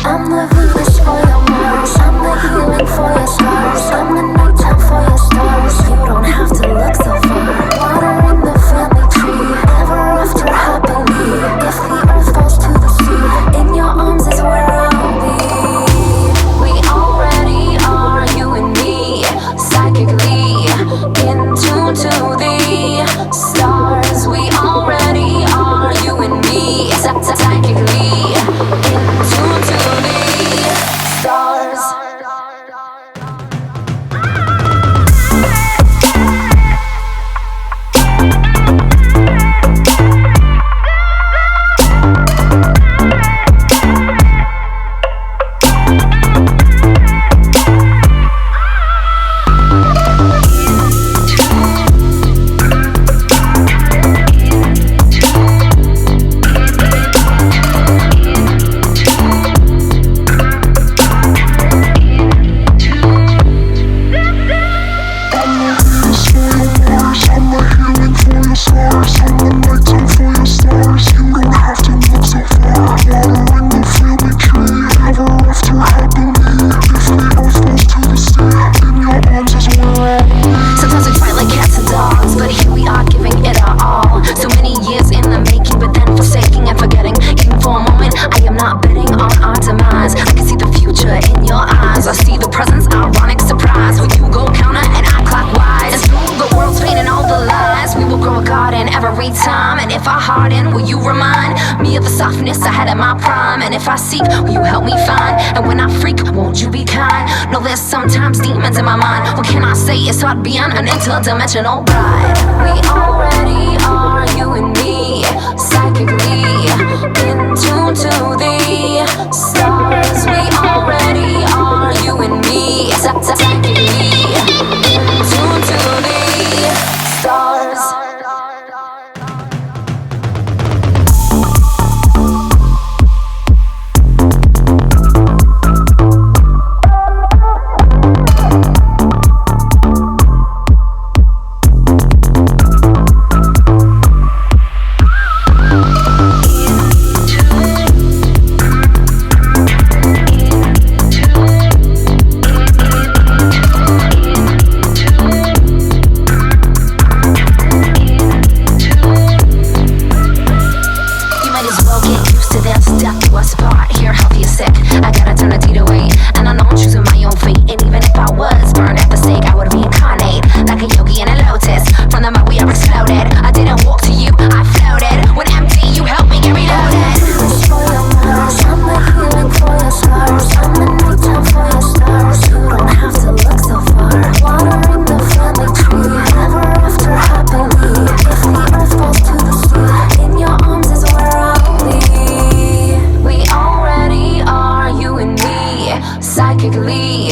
I'm the Venus for your Mars. I'm the healing for your scars. I'm the nighttime for your stars. You don't have to look so far. Water in the family tree, ever after happily. If the earth falls to the sea, in your arms is where I'll be. We already are, you and me, psychically in tune to the stars. We already are, you and me, psychically in tune to the stars. Sometimes we fight like cats and dogs, but here we are giving it our all. So many years in the making, but then forsaking and forgetting. Even for a moment, I am not betting on our demise. I can see the future in your eyes. I see the presence, ironic surprise. When you go counter and I clockwise, and through the world's pain and all the lies, we will grow a garden every time. And if I harden, will you remind me of the softness I had in my prime? And if I seek, will you help me find? And when I freak, won't you be kind? No, there's sometimes demons in my mind. What can I say? It's hard beyond an interdimensional ride. We already are, you and me, psychically in tune to the stars. We already are, you and me, psychically in tune to the stars. Psychically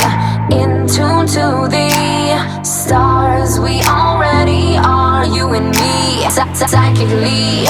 in tune to the stars. We already are, you and me, psychically